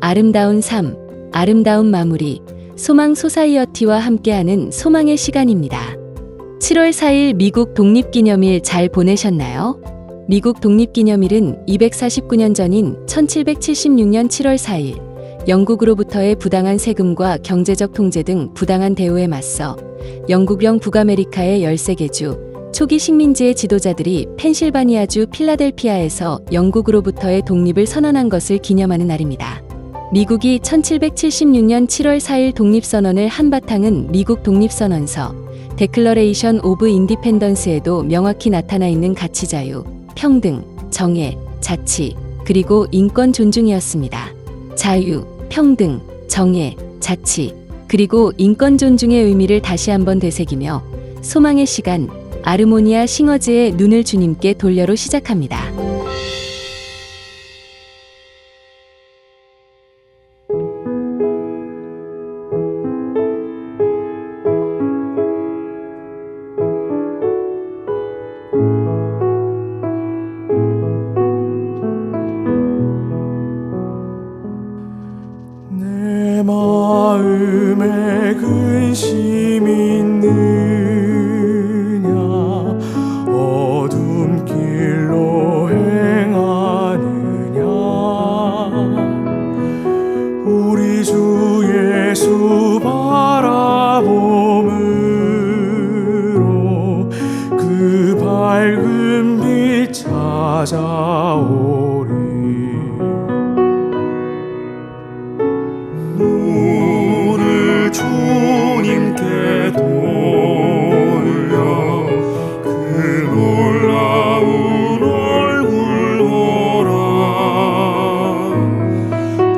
아름다운 삶, 아름다운 마무리, 소망 소사이어티와 함께하는 소망의 시간입니다. 7월 4일 미국 독립기념일 잘 보내셨나요? 미국 독립기념일은 249년 전인 1776년 7월 4일, 영국으로부터의 부당한 세금과 경제적 통제 등 부당한 대우에 맞서 영국령 북아메리카의 13개 주, 초기 식민지의 지도자들이 펜실바니아주 필라델피아에서 영국으로부터의 독립을 선언한 것을 기념하는 날입니다. 미국이 1776년 7월 4일 독립선언을 한 바탕은 미국 독립선언서 데클러레이션 오브 인디펜던스에도 명확히 나타나 있는 가치 자유, 평등, 정의, 자치, 그리고 인권 존중이었습니다. 자유, 평등, 정의, 자치, 그리고 인권 존중의 의미를 다시 한번 되새기며 소망의 시간, 아르모니아 싱어즈의 눈을 주님께 돌려로 시작합니다. 내 마음에 근심 있느냐 어둠 길로 행하느냐 우리 주 예수 바라봄으로 그 밝은 빛 찾아오리. 눈을 주님께 돌려 그 놀라운 얼굴 보라.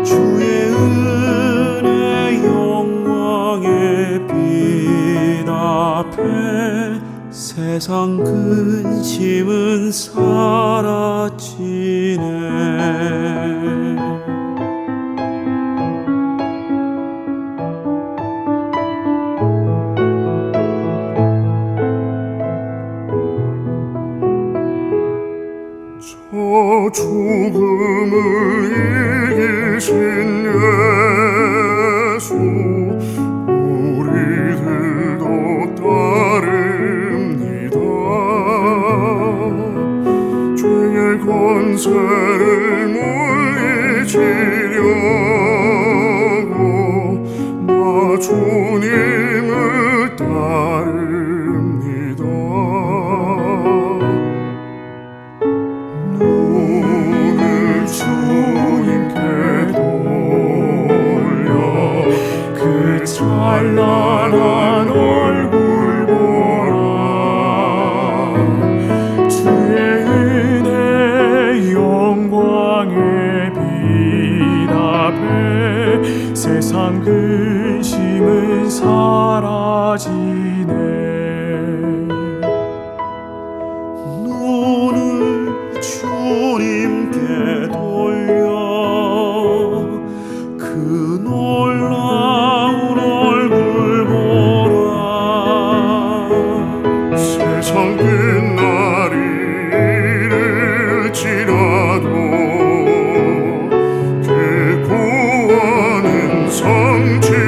주의 은혜 영광의 빛 앞에 세상 근심은 사라지네. 저 죽음을 이기신 예수 우리들도 따릅니다. 죄의 권세를 물리치려고 나 주님을 따릅니다. 눈을 주님께 돌려 그 찬란한 얼굴 보라. 주의 은혜 영광의 빛 앞에 세상 근심은 사라지네. 눈을 주님께 돌려 그 놀라운 얼굴 보라. 세상 끝날이 이를지라도 그 구원은 성취되리.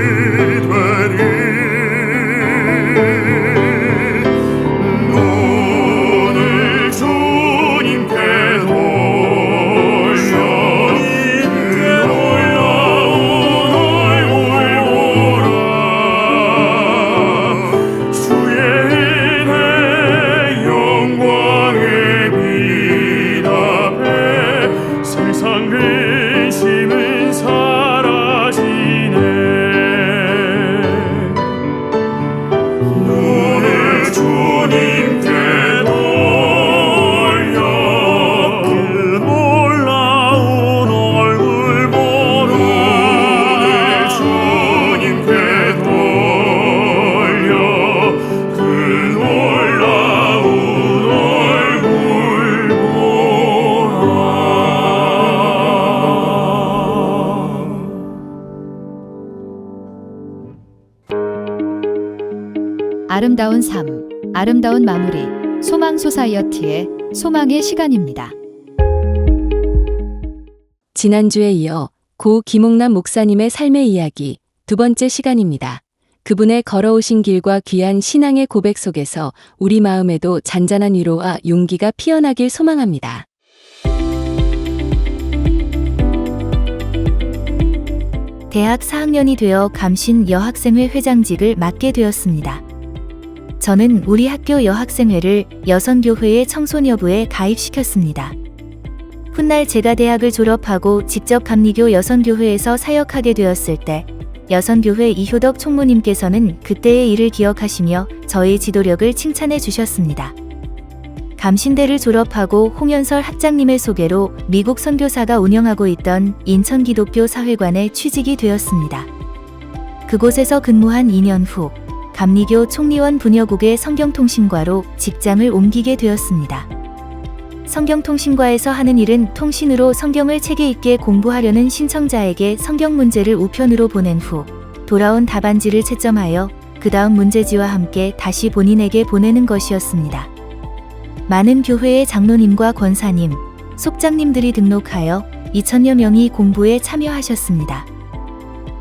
근심은 사라지네. 눈을 주님께 돌려 그 놀라운 얼굴 보라. 눈을 주님께 돌려 그 놀라운 얼굴 보라. 아름다운 삶, 아름다운 마무리, 소망 소사이어티의 소망의 시간입니다. 지난주에 이어 고 김옥남 목사님의 삶의 이야기 두 번째 시간입니다. 그분의 걸어오신 길과 귀한 신앙의 고백 속에서 우리 마음에도 잔잔한 위로와 용기가 피어나길 소망합니다. 대학 4학년이 되어 감신 여학생회 회장직을 맡게 되었습니다. 저는 우리 학교 여학생회를 여선교회의 청소년부에 가입시켰습니다. 훗날 제가 대학을 졸업하고 직접 감리교 여선교회에서 사역하게 되었을 때 여선교회 이효덕 총무님께서는 그때의 일을 기억하시며 저의 지도력을 칭찬해 주셨습니다. 감신대를 졸업하고 홍연설 학장님의 소개로 미국 선교사가 운영하고 있던 인천기독교 사회관에 취직이 되었습니다. 그곳에서 근무한 2년 후 감리교 총리원 분여국의 성경통신과로 직장을 옮기게 되었습니다. 성경통신과에서 하는 일은 통신으로 성경을 체계 있게 공부하려는 신청자에게 성경 문제를 우편으로 보낸 후 돌아온 답안지를 채점하여 그 다음 문제지와 함께 다시 본인에게 보내는 것이었습니다. 많은 교회의 장로님과 권사님, 속장님들이 등록하여 2,000여 명이 공부에 참여하셨습니다.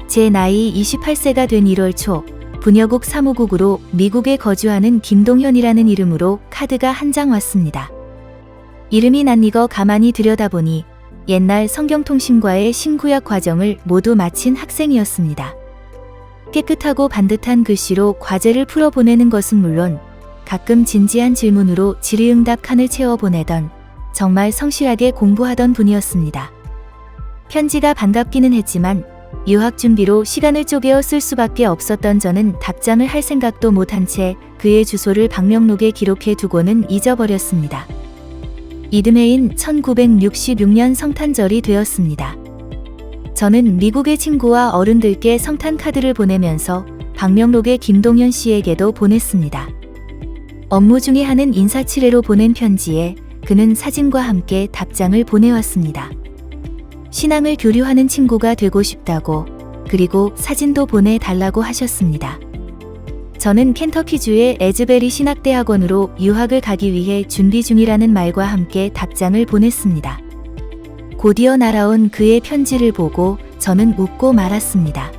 제 나이 28세가 된 1월 초 분여국 사무국으로 미국에 거주하는 김동현이라는 이름으로 카드가 한 장 왔습니다. 이름이 낯익어 가만히 들여다보니 옛날 성경통신과의 신구약 과정을 모두 마친 학생이었습니다. 깨끗하고 반듯한 글씨로 과제를 풀어보내는 것은 물론 가끔 진지한 질문으로 질의응답 칸을 채워보내던 정말 성실하게 공부하던 분이었습니다. 편지가 반갑기는 했지만 유학 준비로 시간을 쪼개어 쓸 수밖에 없었던 저는 답장을 할 생각도 못한 채 그의 주소를 방명록에 기록해 두고는 잊어버렸습니다. 이듬해인 1966년 성탄절이 되었습니다. 저는 미국의 친구와 어른들께 성탄 카드를 보내면서 방명록의 김동현 씨에게도 보냈습니다. 업무 중에 하는 인사치레로 보낸 편지에 그는 사진과 함께 답장을 보내왔습니다. 신앙을 교류하는 친구가 되고 싶다고, 그리고 사진도 보내달라고 하셨습니다. 저는 켄터키주의 에즈베리 신학대학원으로 유학을 가기 위해 준비 중이라는 말과 함께 답장을 보냈습니다. 곧이어 날아온 그의 편지를 보고 저는 웃고 말았습니다.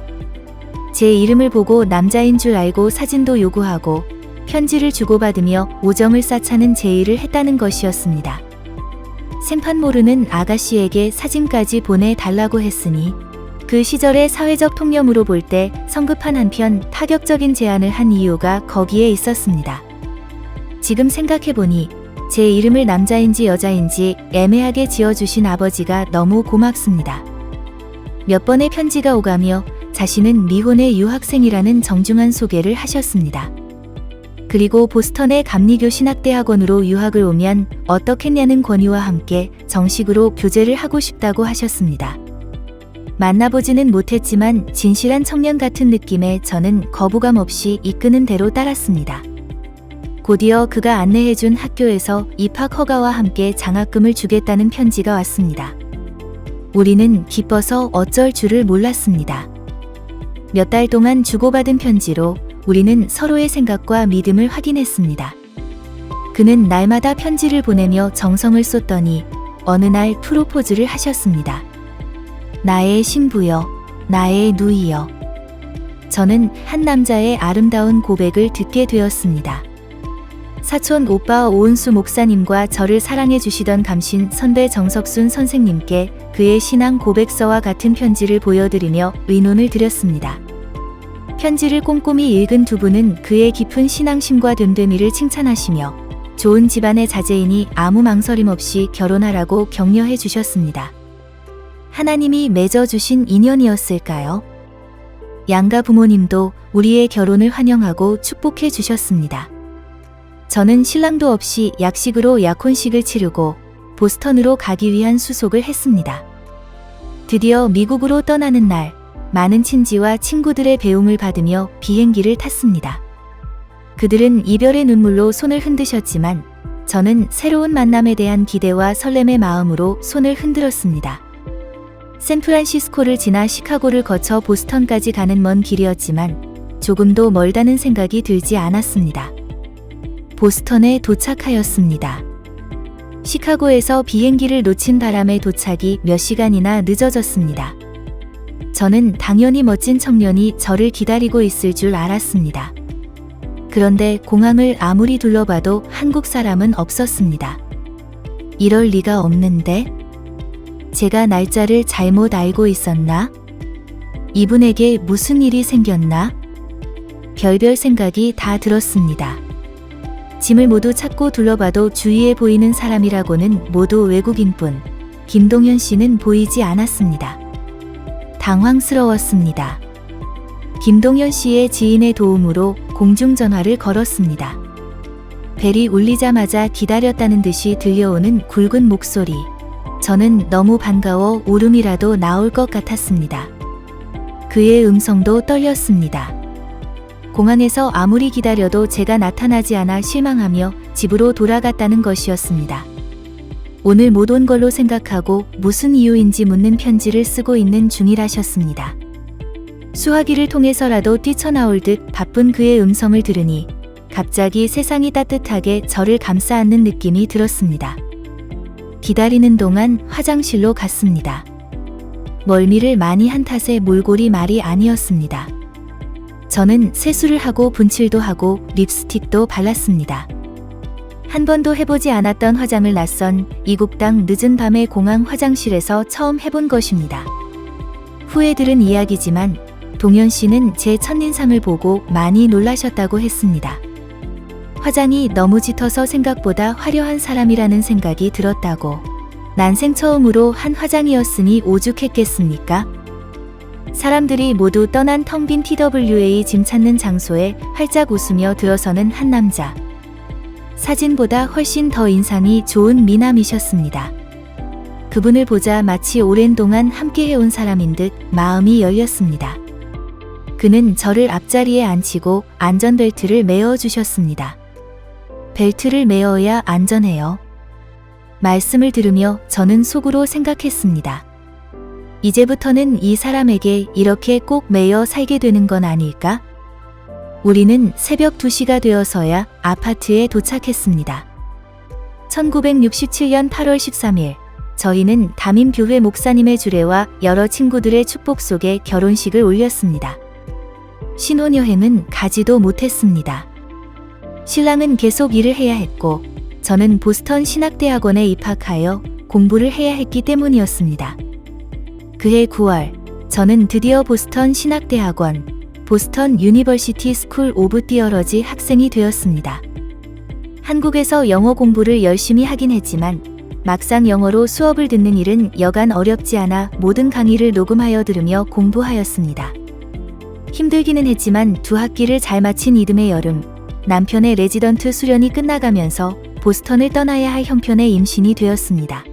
제 이름을 보고 남자인 줄 알고 사진도 요구하고 편지를 주고받으며 오정을 쌓자는 제의를 했다는 것이었습니다. 생판 모르는 아가씨에게 사진까지 보내달라고 했으니 그 시절의 사회적 통념으로 볼 때 성급한 한편 파격적인 제안을 한 이유가 거기에 있었습니다. 지금 생각해보니 제 이름을 남자인지 여자인지 애매하게 지어주신 아버지가 너무 고맙습니다. 몇 번의 편지가 오가며 자신은 미혼의 유학생이라는 정중한 소개를 하셨습니다. 그리고 보스턴의 감리교 신학대학원으로 유학을 오면 어떻겠냐는 권유와 함께 정식으로 교제를 하고 싶다고 하셨습니다. 만나보지는 못했지만 진실한 청년 같은 느낌에 저는 거부감 없이 이끄는 대로 따랐습니다. 곧이어 그가 안내해준 학교에서 입학 허가와 함께 장학금을 주겠다는 편지가 왔습니다. 우리는 기뻐서 어쩔 줄을 몰랐습니다. 몇 달 동안 주고받은 편지로 우리는 서로의 생각과 믿음을 확인했습니다. 그는 날마다 편지를 보내며 정성을 쏟더니 어느 날 프로포즈를 하셨습니다. 나의 신부여, 나의 누이여. 저는 한 남자의 아름다운 고백을 듣게 되었습니다. 사촌 오빠 오은수 목사님과 저를 사랑해 주시던 감신 선배 정석순 선생님께 그의 신앙 고백서와 같은 편지를 보여드리며 의논을 드렸습니다. 편지를 꼼꼼히 읽은 두 분은 그의 깊은 신앙심과 됨됨이를 칭찬하시며 좋은 집안의 자제이니 아무 망설임 없이 결혼하라고 격려해 주셨습니다. 하나님이 맺어주신 인연이었을까요? 양가 부모님도 우리의 결혼을 환영하고 축복해 주셨습니다. 저는 신랑도 없이 약식으로 약혼식을 치르고 보스턴으로 가기 위한 수속을 했습니다. 드디어 미국으로 떠나는 날, 많은 친지와 친구들의 배웅을 받으며 비행기를 탔습니다. 그들은 이별의 눈물로 손을 흔드셨지만 저는 새로운 만남에 대한 기대와 설렘의 마음으로 손을 흔들었습니다. 샌프란시스코를 지나 시카고를 거쳐 보스턴까지 가는 먼 길이었지만 조금도 멀다는 생각이 들지 않았습니다. 보스턴에 도착하였습니다. 시카고에서 비행기를 놓친 바람에 도착이 몇 시간이나 늦어졌습니다. 저는 당연히 멋진 청년이 저를 기다리고 있을 줄 알았습니다. 그런데 공항을 아무리 둘러봐도 한국 사람은 없었습니다. 이럴 리가 없는데? 제가 날짜를 잘못 알고 있었나? 이분에게 무슨 일이 생겼나? 별별 생각이 다 들었습니다. 짐을 모두 찾고 둘러봐도 주위에 보이는 사람이라고는 모두 외국인뿐 김동현 씨는 보이지 않았습니다. 당황스러웠습니다. 김동현 씨의 지인의 도움으로 공중전화를 걸었습니다. 벨이 울리자마자 기다렸다는 듯이 들려오는 굵은 목소리. 저는 너무 반가워 울음이라도 나올 것 같았습니다. 그의 음성도 떨렸습니다. 공항에서 아무리 기다려도 제가 나타나지 않아 실망하며 집으로 돌아갔다는 것이었습니다. 오늘 못 온 걸로 생각하고 무슨 이유인지 묻는 편지를 쓰고 있는 중이라셨습니다. 수화기를 통해서라도 뛰쳐나올 듯 바쁜 그의 음성을 들으니 갑자기 세상이 따뜻하게 저를 감싸 안는 느낌이 들었습니다. 기다리는 동안 화장실로 갔습니다. 멀미를 많이 한 탓에 몰골이 말이 아니었습니다. 저는 세수를 하고 분칠도 하고 립스틱도 발랐습니다. 한 번도 해보지 않았던 화장을 낯선 이국 땅 늦은 밤에 공항 화장실에서 처음 해본 것입니다. 후에 들은 이야기지만 동현 씨는 제 첫인상을 보고 많이 놀라셨다고 했습니다. 화장이 너무 짙어서 생각보다 화려한 사람이라는 생각이 들었다고. 난생 처음으로 한 화장이었으니 오죽했겠습니까? 사람들이 모두 떠난 텅 빈 TWA 짐 찾는 장소에 활짝 웃으며 들어서는 한 남자. 사진보다 훨씬 더 인상이 좋은 미남이셨습니다. 그분을 보자 마치 오랜 동안 함께 해온 사람인 듯 마음이 열렸습니다. 그는 저를 앞자리에 앉히고 안전벨트를 매어 주셨습니다. 벨트를 매어야 안전해요. 말씀을 들으며 저는 속으로 생각했습니다. 이제부터는 이 사람에게 이렇게 꼭 매여 살게 되는 건 아닐까? 우리는 새벽 2시가 되어서야 아파트에 도착했습니다. 1967년 8월 13일, 저희는 담임교회 목사님의 주례와 여러 친구들의 축복 속에 결혼식을 올렸습니다. 신혼여행은 가지도 못했습니다. 신랑은 계속 일을 해야 했고, 저는 보스턴 신학대학원에 입학하여 공부를 해야 했기 때문이었습니다. 그해 9월, 저는 드디어 보스턴 신학대학원, 보스턴 유니버시티 스쿨 오브 티어러지 학생이 되었습니다. 한국에서 영어 공부를 열심히 하긴 했지만 막상 영어로 수업을 듣는 일은 여간 어렵지 않아 모든 강의를 녹음하여 들으며 공부하였습니다. 힘들기는 했지만 2학기를 잘 마친 이듬해 여름, 남편의 레지던트 수련이 끝나가면서 보스턴을 떠나야 할 형편에 임신이 되었습니다.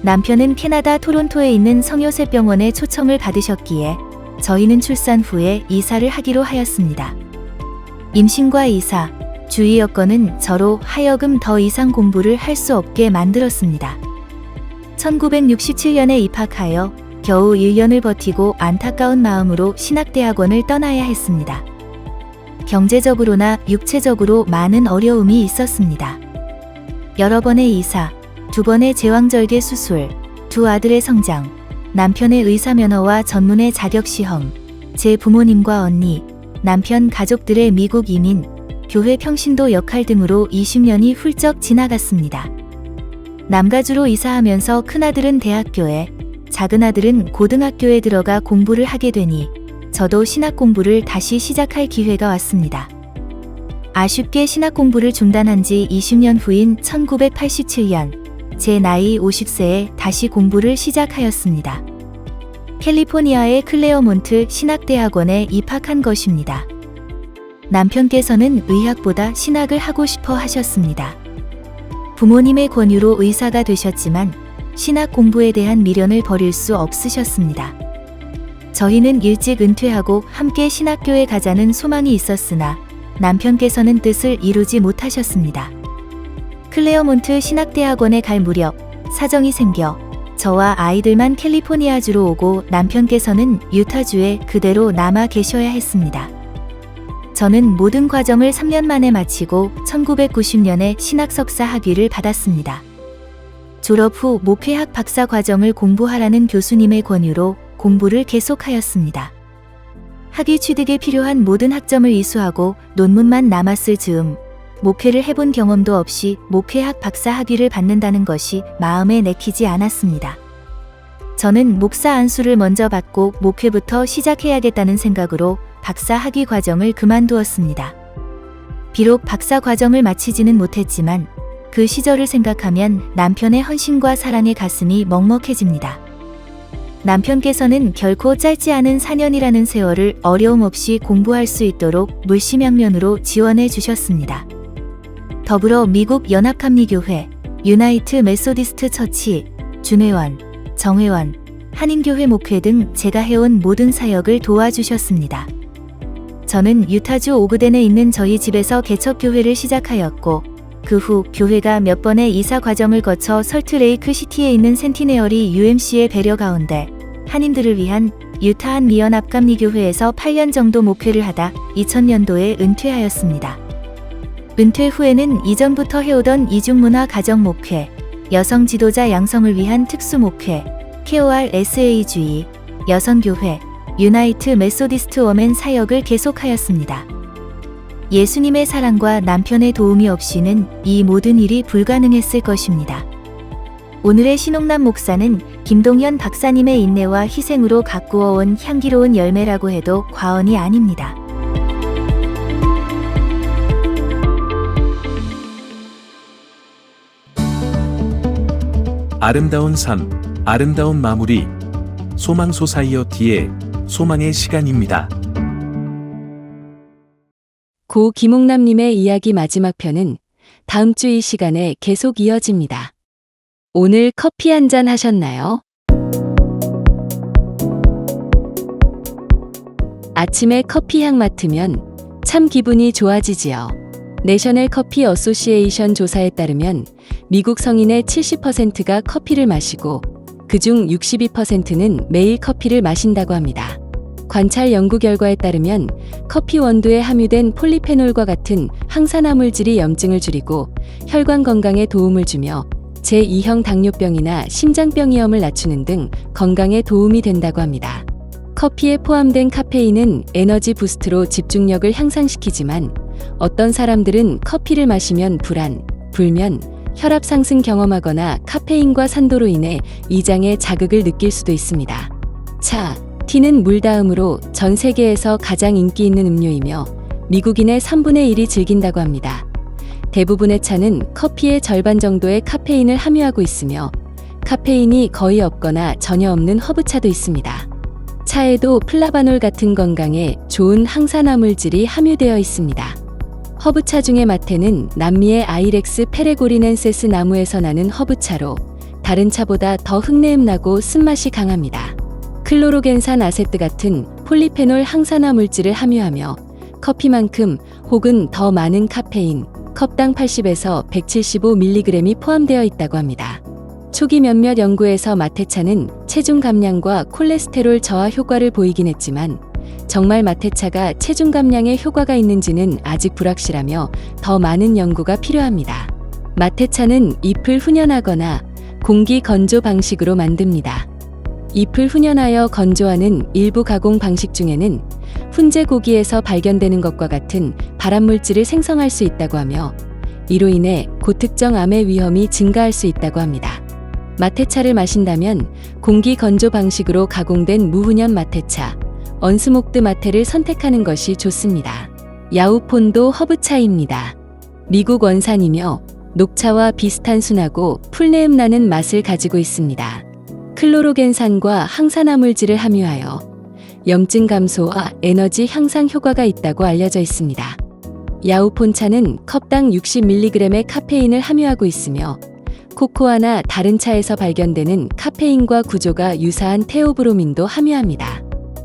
남편은 캐나다 토론토에 있는 성요셉병원에 초청을 받으셨기에 저희는 출산 후에 이사를 하기로 하였습니다. 임신과 이사, 주위 여건은 저로 하여금 더 이상 공부를 할 수 없게 만들었습니다. 1967년에 입학하여 겨우 1년을 버티고 안타까운 마음으로 신학대학원을 떠나야 했습니다. 경제적으로나 육체적으로 많은 어려움이 있었습니다. 여러 번의 이사, 2번의 제왕절개 수술, 2 아들의 성장, 남편의 의사면허와 전문의 자격시험, 제 부모님과 언니, 남편 가족들의 미국 이민, 교회 평신도 역할 등으로 20년이 훌쩍 지나갔습니다. 남가주로 이사하면서 큰아들은 대학교에, 작은아들은 고등학교에 들어가 공부를 하게 되니 저도 신학 공부를 다시 시작할 기회가 왔습니다. 아쉽게 신학 공부를 중단한 지 20년 후인 1987년, 제 나이 50세에 다시 공부를 시작하였습니다. 캘리포니아의 클레어몬트 신학대학원에 입학한 것입니다. 남편께서는 의학보다 신학을 하고 싶어 하셨습니다. 부모님의 권유로 의사가 되셨지만 신학 공부에 대한 미련을 버릴 수 없으셨습니다. 저희는 일찍 은퇴하고 함께 신학교에 가자는 소망이 있었으나 남편께서는 뜻을 이루지 못하셨습니다. 클레어몬트 신학대학원에 갈 무렵 사정이 생겨 저와 아이들만 캘리포니아주로 오고 남편께서는 유타주에 그대로 남아 계셔야 했습니다. 저는 모든 과정을 3년 만에 마치고 1990년에 신학 석사 학위를 받았습니다. 졸업 후 목회학 박사 과정을 공부하라는 교수님의 권유로 공부를 계속하였습니다. 학위 취득에 필요한 모든 학점을 이수하고 논문만 남았을 즈음 목회를 해본 경험도 없이 목회학 박사 학위를 받는다는 것이 마음에 내키지 않았습니다. 저는 목사 안수를 먼저 받고 목회부터 시작해야겠다는 생각으로 박사 학위 과정을 그만두었습니다. 비록 박사 과정을 마치지는 못했지만 그 시절을 생각하면 남편의 헌신과 사랑에 가슴이 먹먹해집니다. 남편께서는 결코 짧지 않은 4년이라는 세월을 어려움 없이 공부할 수 있도록 물심양면으로 지원해 주셨습니다. 더불어 미국 연합감리교회, 유나이트 메소디스트 처치, 준회원, 정회원, 한인교회 목회 등 제가 해온 모든 사역을 도와주셨습니다. 저는 유타주 오그덴에 있는 저희 집에서 개척교회를 시작하였고 그 후 교회가 몇 번의 이사 과정을 거쳐 설트레이크 시티에 있는 센티네어리 UMC의 배려 가운데 한인들을 위한 유타 한미연합감리교회에서 8년 정도 목회를 하다 2000년도에 은퇴하였습니다. 은퇴 후에는 이전부터 해오던 이중문화 가정 목회, 여성 지도자 양성을 위한 특수 목회, KOR/SA주의, 여성교회, 유나이트 메소디스트 워멘 사역을 계속하였습니다. 예수님의 사랑과 남편의 도움이 없이는 이 모든 일이 불가능했을 것입니다. 오늘의 신옥남 목사는 김동현 박사님의 인내와 희생으로 가꾸어온 향기로운 열매라고 해도 과언이 아닙니다. 아름다운 삶, 아름다운 마무리. 소망 소사이어티의 소망의 시간입니다. 고 김옥남님의 이야기 마지막 편은 다음 주 이 시간에 계속 이어집니다. 오늘 커피 한잔 하셨나요? 아침에 커피 향 맡으면 참 기분이 좋아지지요. 내셔널 커피 어소시에이션 조사에 따르면 미국 성인의 70%가 커피를 마시고 그중 62%는 매일 커피를 마신다고 합니다. 관찰 연구 결과에 따르면 커피 원두에 함유된 폴리페놀과 같은 항산화물질이 염증을 줄이고 혈관 건강에 도움을 주며 제2형 당뇨병이나 심장병위험을 낮추는 등 건강에 도움이 된다고 합니다. 커피에 포함된 카페인은 에너지 부스트로 집중력을 향상시키지만 어떤 사람들은 커피를 마시면 불안, 불면, 혈압 상승 경험하거나 카페인과 산도로 인해 위장에 자극을 느낄 수도 있습니다. 차, 티는 물 다음으로 전 세계에서 가장 인기 있는 음료이며 미국인의 3분의 1이 즐긴다고 합니다. 대부분의 차는 커피의 절반 정도의 카페인을 함유하고 있으며 카페인이 거의 없거나 전혀 없는 허브차도 있습니다. 차에도 플라바놀 같은 건강에 좋은 항산화물질이 함유되어 있습니다. 허브차 중에 마테는 남미의 아이렉스 페레고리넨세스 나무에서 나는 허브차로 다른 차보다 더 흙내음 나고 쓴맛이 강합니다. 클로로겐산 아세트 같은 폴리페놀 항산화 물질을 함유하며 커피만큼 혹은 더 많은 카페인, 컵당 80에서 175mg이 포함되어 있다고 합니다. 초기 몇몇 연구에서 마테차는 체중 감량과 콜레스테롤 저하 효과를 보이긴 했지만 정말 마테차가 체중 감량에 효과가 있는지는 아직 불확실하며 더 많은 연구가 필요합니다. 마테차는 잎을 훈연하거나 공기 건조 방식으로 만듭니다. 잎을 훈연하여 건조하는 일부 가공 방식 중에는 훈제 고기에서 발견되는 것과 같은 발암물질을 생성할 수 있다고 하며 이로 인해 고특정 암의 위험이 증가할 수 있다고 합니다. 마테차를 마신다면 공기 건조 방식으로 가공된 무훈연 마테차, 언스모크드 마테를 선택하는 것이 좋습니다. 야우폰도 허브차입니다. 미국 원산이며 녹차와 비슷한 순하고 풀내음 나는 맛을 가지고 있습니다. 클로로겐산과 항산화물질을 함유하여 염증 감소와 에너지 향상 효과가 있다고 알려져 있습니다. 야우폰차는 컵당 60mg의 카페인을 함유하고 있으며 코코아나 다른 차에서 발견되는 카페인과 구조가 유사한 테오브로민도 함유합니다.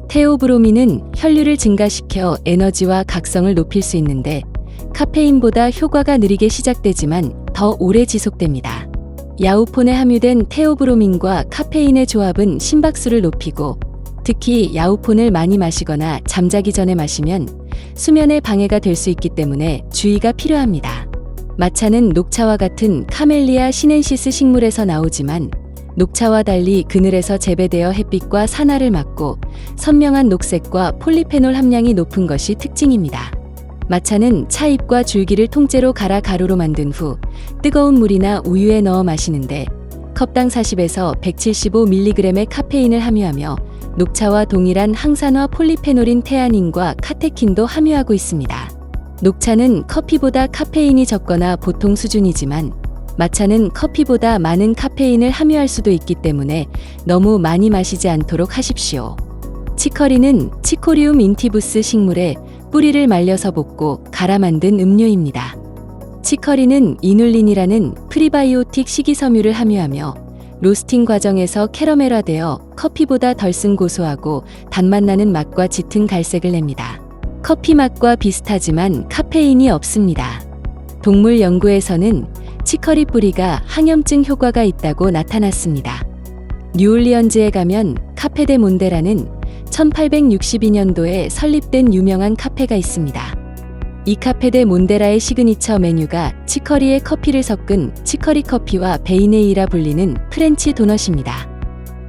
테오브로민은 혈류를 증가시켜 에너지와 각성을 높일 수 있는데 카페인보다 효과가 느리게 시작되지만 더 오래 지속됩니다. 야우폰에 함유된 테오브로민과 카페인의 조합은 심박수를 높이고 특히 야우폰을 많이 마시거나 잠자기 전에 마시면 수면에 방해가 될 수 있기 때문에 주의가 필요합니다. 마차는 녹차와 같은 카멜리아 시넨시스 식물에서 나오지만 녹차와 달리 그늘에서 재배되어 햇빛과 산화를 막고 선명한 녹색과 폴리페놀 함량이 높은 것이 특징입니다. 마차는 차잎과 줄기를 통째로 갈아 가루로 만든 후 뜨거운 물이나 우유에 넣어 마시는데 컵당 40에서 175mg의 카페인을 함유하며 녹차와 동일한 항산화 폴리페놀인 테아닌과 카테킨도 함유하고 있습니다. 녹차는 커피보다 카페인이 적거나 보통 수준이지만 마차는 커피보다 많은 카페인을 함유할 수도 있기 때문에 너무 많이 마시지 않도록 하십시오. 치커리는 치코리움 인티부스 식물의 뿌리를 말려서 볶고 갈아 만든 음료입니다. 치커리는 이눌린이라는 프리바이오틱 식이섬유를 함유하며 로스팅 과정에서 캐러멜화되어 커피보다 덜 쓴 고소하고 단맛 나는 맛과 짙은 갈색을 냅니다. 커피 맛과 비슷하지만 카페인이 없습니다. 동물 연구에서는 치커리 뿌리가 항염증 효과가 있다고 나타났습니다. 뉴올리언즈에 가면 카페 데 몬데라는 1862년도에 설립된 유명한 카페가 있습니다. 이 카페 데 몬데라의 시그니처 메뉴가 치커리에 커피를 섞은 치커리 커피와 베이네이라 불리는 프렌치 도넛입니다.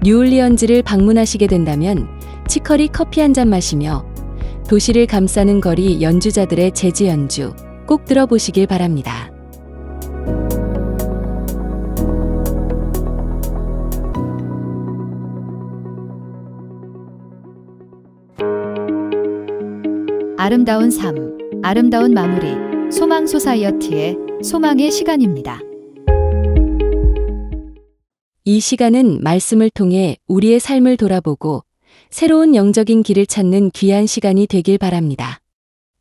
뉴올리언즈를 방문하시게 된다면 치커리 커피 한 잔 마시며 도시를 감싸는 거리 연주자들의 재즈 연주 꼭 들어보시길 바랍니다. 아름다운 삶, 아름다운 마무리, 소망 소사이어티의 소망의 시간입니다. 이 시간은 말씀을 통해 우리의 삶을 돌아보고 새로운 영적인 길을 찾는 귀한 시간이 되길 바랍니다.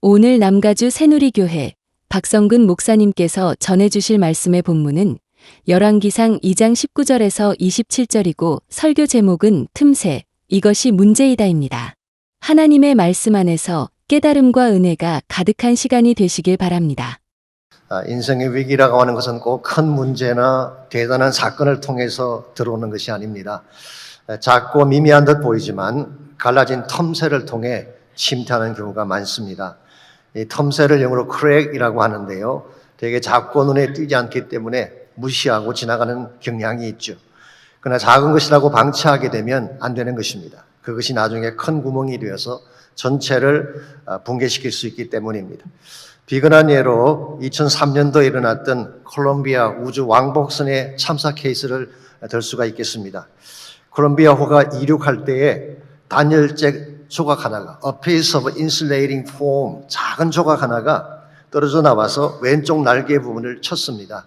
오늘 남가주 새누리교회 박성근 목사님께서 전해주실 말씀의 본문은 열왕기상 2장 19절에서 27절이고 설교 제목은 틈새, 이것이 문제이다입니다. 하나님의 말씀 안에서 깨달음과 은혜가 가득한 시간이 되시길 바랍니다. 인생의 위기라고 하는 것은 꼭 큰 문제나 대단한 사건을 통해서 들어오는 것이 아닙니다. 작고 미미한 듯 보이지만 갈라진 텀새를 통해 침투하는 경우가 많습니다. 이 텀새를 영어로 크랙이라고 하는데요. 되게 작고 눈에 띄지 않기 때문에 무시하고 지나가는 경향이 있죠. 그러나 작은 것이라고 방치하게 되면 안 되는 것입니다. 그것이 나중에 큰 구멍이 되어서 전체를 붕괴시킬 수 있기 때문입니다. 비근한 예로 2003년도에 일어났던 콜롬비아 우주 왕복선의 참사 케이스를 들 수가 있겠습니다. 콜롬비아호가 이륙할 때에 단열재 조각 하나가 A piece of insulating foam, 작은 조각 하나가 떨어져 나와서 왼쪽 날개 부분을 쳤습니다.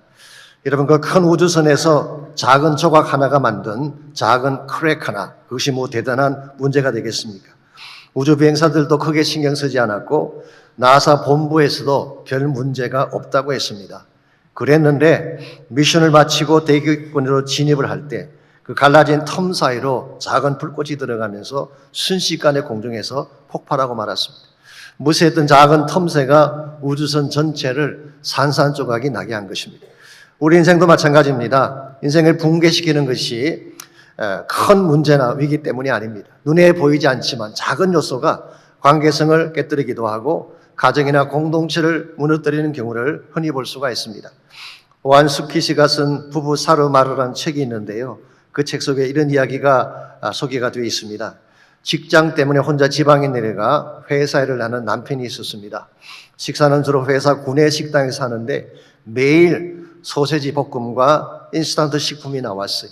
여러분, 그 큰 우주선에서 작은 조각 하나가 만든 작은 크랙 하나, 그것이 뭐 대단한 문제가 되겠습니까? 우주 비행사들도 크게 신경 쓰지 않았고 나사 본부에서도 별 문제가 없다고 했습니다. 그랬는데 미션을 마치고 대기권으로 진입을 할 때 그 갈라진 텀 사이로 작은 불꽃이 들어가면서 순식간에 공중에서 폭발하고 말았습니다. 무시했던 작은 텀새가 우주선 전체를 산산조각이 나게 한 것입니다. 우리 인생도 마찬가지입니다. 인생을 붕괴시키는 것이 큰 문제나 위기 때문이 아닙니다. 눈에 보이지 않지만 작은 요소가 관계성을 깨뜨리기도 하고 가정이나 공동체를 무너뜨리는 경우를 흔히 볼 수가 있습니다. 오한 스퀴시가 쓴 부부 사르마르라는 책이 있는데요. 그 책 속에 이런 이야기가 소개가 되어 있습니다. 직장 때문에 혼자 지방에 내려가 회사 일을 하는 남편이 있었습니다. 식사는 주로 회사 구내 식당에서 하는데 매일 소세지 볶음과 인스턴트 식품이 나왔어요.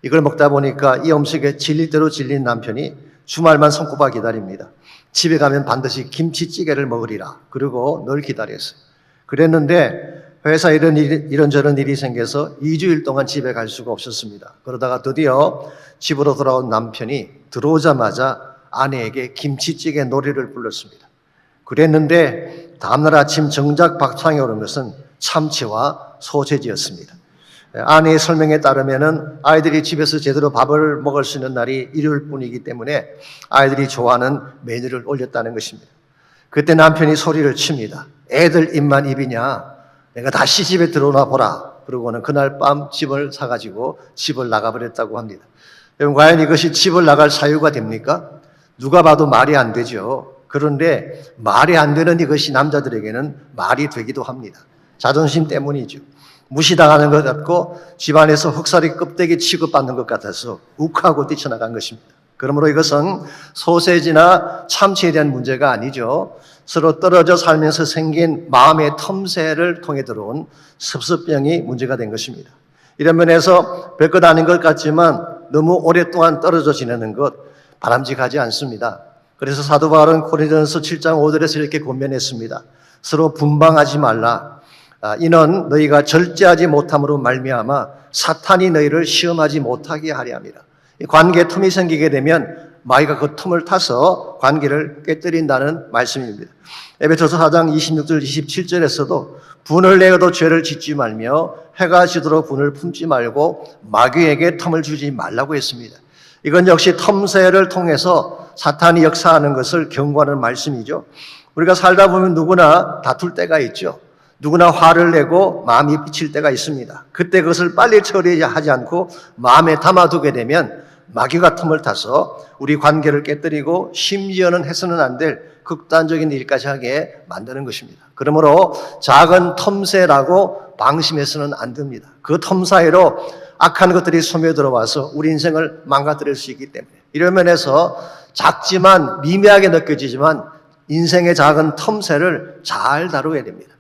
이걸 먹다 보니까 이 음식에 질릴 대로 질린 남편이 주말만 손꼽아 기다립니다. 집에 가면 반드시 김치찌개를 먹으리라. 그리고 늘 기다렸어요. 그랬는데 회사에 이런저런 일이 생겨서 2주일 동안 집에 갈 수가 없었습니다. 그러다가 드디어 집으로 돌아온 남편이 들어오자마자 아내에게 김치찌개 놀이를 불렀습니다. 그랬는데 다음날 아침 정작 밥상에 오른 것은 참치와 소세지였습니다. 아내의 설명에 따르면은 아이들이 집에서 제대로 밥을 먹을 수 있는 날이 일요일 뿐이기 때문에 아이들이 좋아하는 메뉴를 올렸다는 것입니다. 그때 남편이 소리를 칩니다. 애들 입만 입이냐? 내가 다시 집에 들어오나 보라. 그러고는 그날 밤 집을 사가지고 집을 나가버렸다고 합니다. 여러분, 과연 이것이 집을 나갈 사유가 됩니까? 누가 봐도 말이 안 되죠. 그런데 말이 안 되는 이것이 남자들에게는 말이 되기도 합니다. 자존심 때문이죠. 무시당하는 것 같고 집안에서 흑살이 껍데기 취급받는 것 같아서 욱하고 뛰쳐나간 것입니다. 그러므로 이것은 소세지나 참치에 대한 문제가 아니죠. 서로 떨어져 살면서 생긴 마음의 틈새를 통해 들어온 습습병이 문제가 된 것입니다. 이런 면에서 별것 아닌 것 같지만 너무 오랫동안 떨어져 지내는 것 바람직하지 않습니다. 그래서 사도 바울은 고린도전서 7장 5절에서 이렇게 권면했습니다. 서로 분방하지 말라. 이는 너희가 절제하지 못함으로 말미암아 사탄이 너희를 시험하지 못하게 하려 함이라. 관계에 틈이 생기게 되면 마귀가 그 틈을 타서 관계를 깨뜨린다는 말씀입니다. 에베소서 4장 26절 27절에서도 분을 내어도 죄를 짓지 말며 해가 지도록 분을 품지 말고 마귀에게 틈을 주지 말라고 했습니다. 이건 역시 틈새를 통해서 사탄이 역사하는 것을 경고하는 말씀이죠. 우리가 살다 보면 누구나 다툴 때가 있죠. 누구나 화를 내고 마음이 비칠 때가 있습니다. 그때 그것을 빨리 처리하지 않고 마음에 담아두게 되면 마귀가 틈을 타서 우리 관계를 깨뜨리고 심지어는 해서는 안 될 극단적인 일까지 하게 만드는 것입니다. 그러므로 작은 틈새라고 방심해서는 안 됩니다. 그 틈 사이로 악한 것들이 스며들어와서 우리 인생을 망가뜨릴 수 있기 때문에 이런 면에서 작지만 미미하게 느껴지지만 인생의 작은 틈새를 잘 다루어야 됩니다.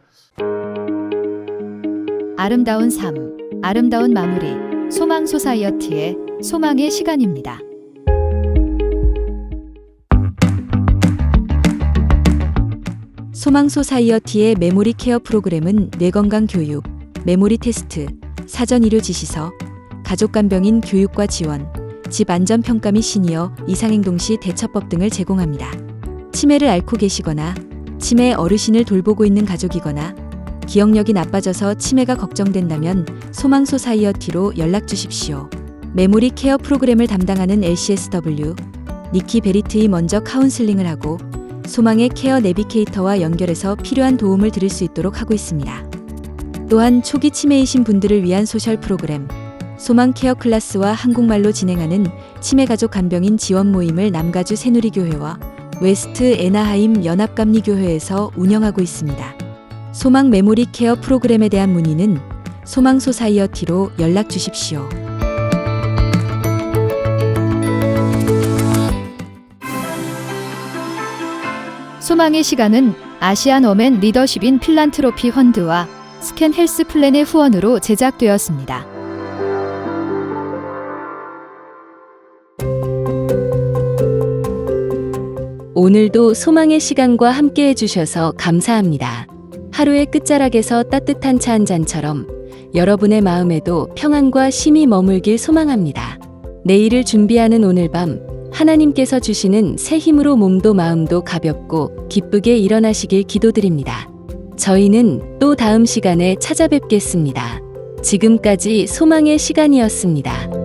아름다운 삶, 아름다운 마무리, 소망 소사이어티의 소망의 시간입니다. 소망 소사이어티의 메모리 케어 프로그램은 뇌건강 교육, 메모리 테스트, 사전 의료 지시서, 가족 간병인 교육과 지원, 집 안전 평가 및 시니어 이상행동 시 대처법 등을 제공합니다. 치매를 앓고 계시거나 치매 어르신을 돌보고 있는 가족이거나 기억력이 나빠져서 치매가 걱정된다면 소망 소사이어티로 연락 주십시오. 메모리 케어 프로그램을 담당하는 LCSW, 니키 베리트이 먼저 카운슬링을 하고 소망의 케어 내비게이터와 연결해서 필요한 도움을 드릴 수 있도록 하고 있습니다. 또한 초기 치매이신 분들을 위한 소셜 프로그램, 소망 케어 클래스와 한국말로 진행하는 치매 가족 간병인 지원 모임을 남가주 새누리교회와 웨스트 애나하임 연합감리교회에서 운영하고 있습니다. 소망 메모리 케어 프로그램에 대한 문의는 소망 소사이어티로 연락 주십시오. 소망의 시간은 아시안 어맨 리더십인 필란트로피 펀드와 스캔 헬스 플랜의 후원으로 제작되었습니다. 오늘도 소망의 시간과 함께 해주셔서 감사합니다. 하루의 끝자락에서 따뜻한 차 한 잔처럼 여러분의 마음에도 평안과 쉼이 머물길 소망합니다. 내일을 준비하는 오늘 밤 하나님께서 주시는 새 힘으로 몸도 마음도 가볍고 기쁘게 일어나시길 기도드립니다. 저희는 또 다음 시간에 찾아뵙겠습니다. 지금까지 소망의 시간이었습니다.